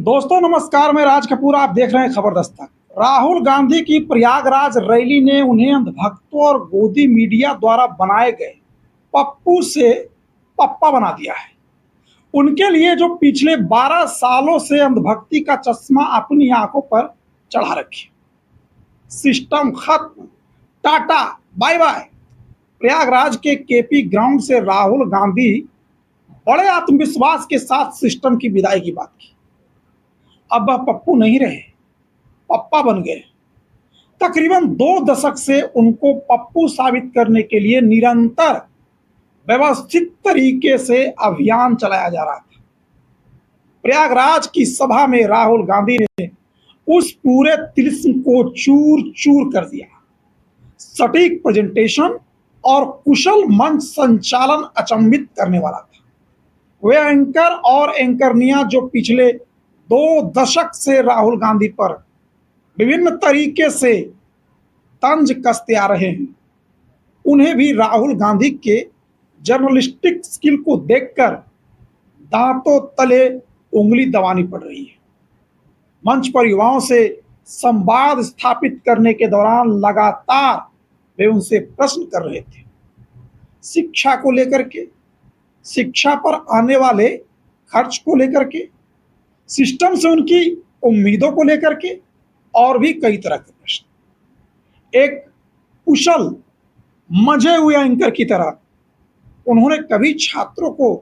दोस्तों नमस्कार, मैं राज कपूर। आप देख रहे हैं खबर दस्तक। राहुल गांधी की प्रयागराज रैली ने उन्हें अंधभक्तों और गोदी मीडिया द्वारा बनाए गए पप्पू से पप्पा बना दिया है। उनके लिए जो पिछले 12 सालों से अंधभक्ति का चश्मा अपनी आंखों पर चढ़ा रखे, सिस्टम खत्म, टाटा बाय बाय। प्रयागराज के केपी ग्राउंड से राहुल गांधी बड़े आत्मविश्वास के साथ सिस्टम की विदाई की बात की। अब वह पप्पू नहीं रहे, पप्पा बन गए। तकरीबन 2 दशक से उनको पप्पू साबित करने के लिए निरंतर व्यवस्थित तरीके से अभियान चलाया जा रहा था। प्रयागराज की सभा में राहुल गांधी ने उस पूरे तिलिस्म को चूर चूर कर दिया। सटीक प्रेजेंटेशन और कुशल मंच संचालन अचंभित करने वाला था। वे एंकर और एंकरनियां जो पिछले 2 दशक से राहुल गांधी पर विभिन्न तरीके से तंज कसते आ रहे हैं, उन्हें भी राहुल गांधी के जर्नलिस्टिक स्किल को देखकर दांतों तले उंगली दबानी पड़ रही है। मंच पर युवाओं से संवाद स्थापित करने के दौरान लगातार वे उनसे प्रश्न कर रहे थे। शिक्षा को लेकर के, शिक्षा पर आने वाले खर्च को लेकर के, सिस्टम से उनकी उम्मीदों को लेकर के और भी कई तरह के प्रश्न। एक कुशल मजे हुए एंकर की तरह उन्होंने कभी छात्रों को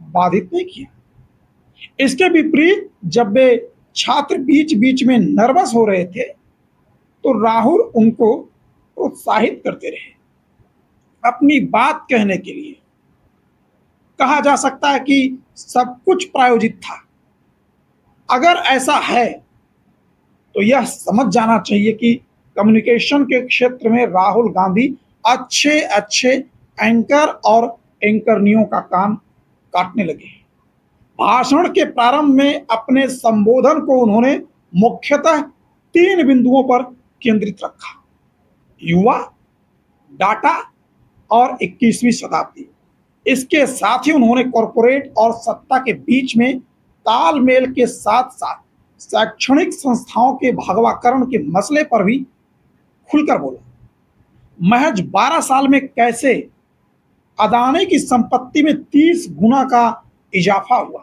बाधित नहीं किया। इसके विपरीत जब वे छात्र बीच बीच में नर्वस हो रहे थे तो राहुल उनको प्रोत्साहित करते रहे अपनी बात कहने के लिए। कहा जा सकता है कि सब कुछ प्रायोजित था। अगर ऐसा है तो यह समझ जाना चाहिए कि कम्युनिकेशन के क्षेत्र में राहुल गांधी अच्छे अच्छे एंकर और एंकरनियों का कान काटने लगे। भाषण के प्रारंभ में अपने संबोधन को उन्होंने मुख्यतः 3 बिंदुओं पर केंद्रित रखा: युवा, डाटा और 21वीं शताब्दी। इसके साथ ही उन्होंने कॉरपोरेट और सत्ता के बीच में तालमेल के साथ साथ शैक्षणिक संस्थाओं के भगवाकरण के मसले पर भी खुलकर बोला। महज 12 साल में कैसे अदानी की संपत्ति में 30 गुना का इजाफा हुआ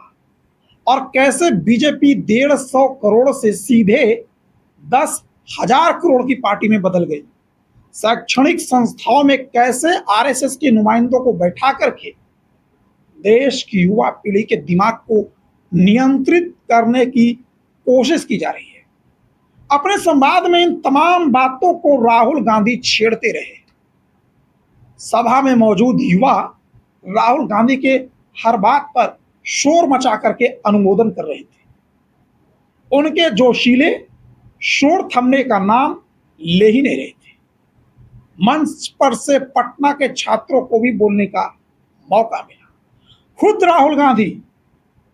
और कैसे बीजेपी 150 करोड़ से सीधे 10,000 करोड़ की पार्टी में बदल गई। शैक्षणिक संस्थाओं में कैसे आरएसएस के नुमाइंदों को बैठा करके देश की युवा पीढ़ी के दिमाग को नियंत्रित करने की कोशिश की जा रही है। अपने संवाद में इन तमाम बातों को राहुल गांधी छेड़ते रहे। सभा में मौजूद युवा राहुल गांधी के हर बात पर शोर मचा करके अनुमोदन कर रहे थे। उनके जोशीले शोर थमने का नाम ले ही नहीं रहे थे। मंच पर से पटना के छात्रों को भी बोलने का मौका मिला। खुद राहुल गांधी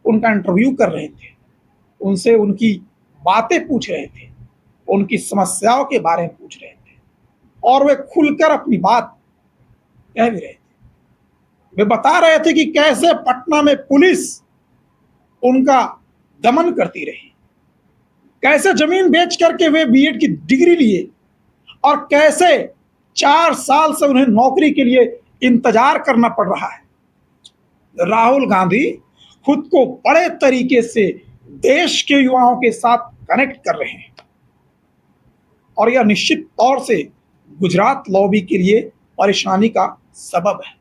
उनका इंटरव्यू कर रहे थे, उनसे उनकी बातें पूछ रहे थे, उनकी समस्याओं के बारे में पूछ रहे थे और वे खुलकर अपनी बात कह भी रहे थे। वे बता रहे थे कि कैसे पटना में पुलिस उनका दमन करती रही, कैसे जमीन बेच करके वे बीएड की डिग्री लिए और कैसे 4 साल से उन्हें नौकरी के लिए इंतजार करना पड़ रहा है। राहुल गांधी खुद को बड़े तरीके से देश के युवाओं के साथ कनेक्ट कर रहे हैं और यह निश्चित तौर से गुजरात लॉबी के लिए परेशानी का सबब है।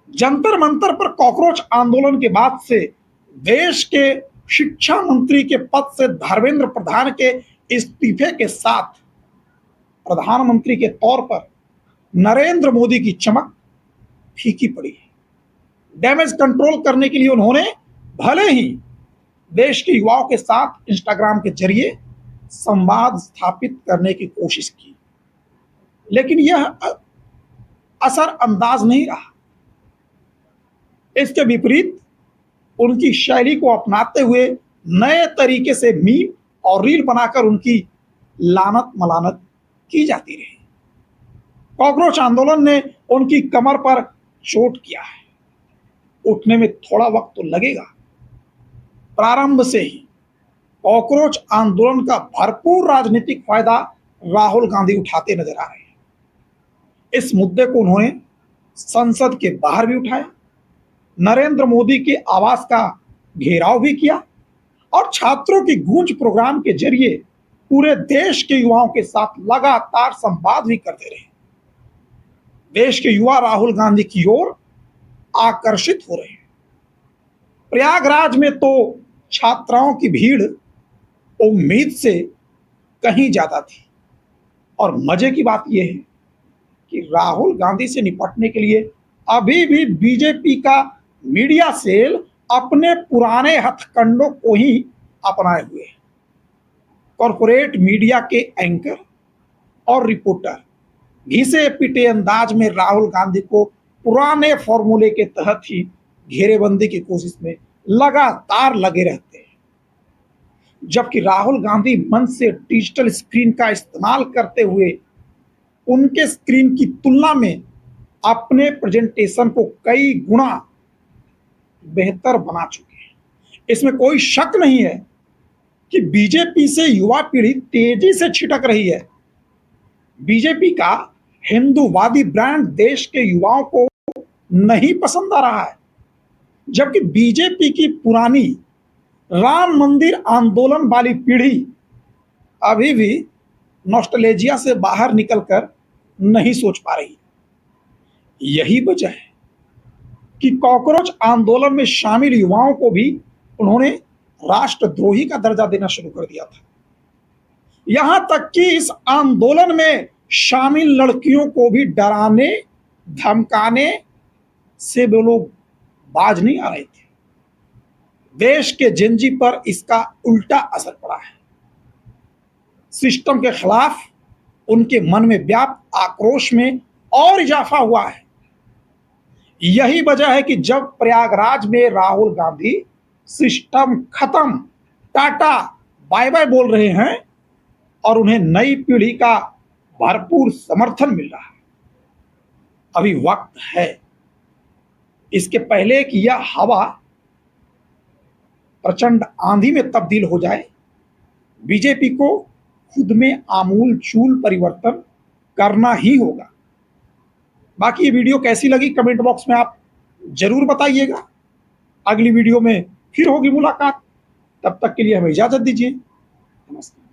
जंतर मंतर पर कॉकरोच आंदोलन के बाद से देश के शिक्षा मंत्री के पद से धर्मेंद्र प्रधान के इस्तीफे के साथ प्रधानमंत्री के तौर पर नरेंद्र मोदी की चमक फीकी पड़ी है। डैमेज कंट्रोल करने के लिए उन्होंने भले ही देश के युवाओं के साथ इंस्टाग्राम के जरिए संवाद स्थापित करने की कोशिश की, लेकिन यह असर अंदाज नहीं रहा। इसके विपरीत उनकी शैली को अपनाते हुए नए तरीके से मीम और रील बनाकर उनकी लानत मलानत की जाती रही। कॉकरोच आंदोलन ने उनकी कमर पर चोट किया है। उठने में थोड़ा वक्त तो लगेगा। प्रारंभ से ही कॉकरोच आंदोलन का भरपूर राजनीतिक फायदा राहुल गांधी उठाते नजर आ रहे हैं। इस मुद्दे को उन्होंने संसद के बाहर भी उठाया, नरेंद्र मोदी के आवास का घेराव भी किया और छात्रों की गूंज प्रोग्राम के जरिए पूरे देश के युवाओं के साथ लगातार संवाद भी करते रहे। देश के युवा राहुल गांधी की ओर आकर्षित हो रहे हैं। प्रयागराज में तो छात्राओं की भीड़ उम्मीद से कहीं ज्यादा थी और मजे की बात यह है कि राहुल गांधी से निपटने के लिए अभी भी बीजेपी का मीडिया सेल अपने पुराने हथकंडों को ही अपनाए हुए है। कॉरपोरेट मीडिया के एंकर और रिपोर्टर घिसे पिटे अंदाज में राहुल गांधी को पुराने फॉर्मूले के तहत ही घेरेबंदी की कोशिश में लगातार लगे रहते हैं। जबकि राहुल गांधी मंच से डिजिटल स्क्रीन का इस्तेमाल करते हुए उनके स्क्रीन की तुलना में अपने प्रेजेंटेशन को कई गुना बेहतर बना चुके हैं। इसमें कोई शक नहीं है कि बीजेपी से युवा पीढ़ी तेजी से छिटक रही है। बीजेपी का हिंदूवादी ब्रांड देश के युवाओं को नहीं पसंद आ रहा है, जबकि बीजेपी की पुरानी राम मंदिर आंदोलन वाली पीढ़ी अभी भी नॉस्टैल्जिया से बाहर निकलकर नहीं सोच पा रही। यही वजह है कि कॉकरोच आंदोलन में शामिल युवाओं को भी उन्होंने राष्ट्रद्रोही का दर्जा देना शुरू कर दिया था। यहां तक कि इस आंदोलन में शामिल लड़कियों को भी डराने धमकाने से वो लोग बाज नहीं आ रहे थे। देश के जेनजी पर इसका उल्टा असर पड़ा है। सिस्टम के खिलाफ उनके मन में व्याप्त आक्रोश में और इजाफा हुआ है। यही वजह है कि जब प्रयागराज में राहुल गांधी सिस्टम खत्म, टाटा, बाय बाय बोल रहे हैं और उन्हें नई पीढ़ी का भरपूर समर्थन मिल रहा है, अभी वक्त है। इसके पहले कि यह हवा प्रचंड आंधी में तब्दील हो जाए, बीजेपी को खुद में आमूल चूल परिवर्तन करना ही होगा। बाकी ये वीडियो कैसी लगी कमेंट बॉक्स में आप जरूर बताइएगा। अगली वीडियो में फिर होगी मुलाकात, तब तक के लिए हमें इजाजत दीजिए। नमस्कार।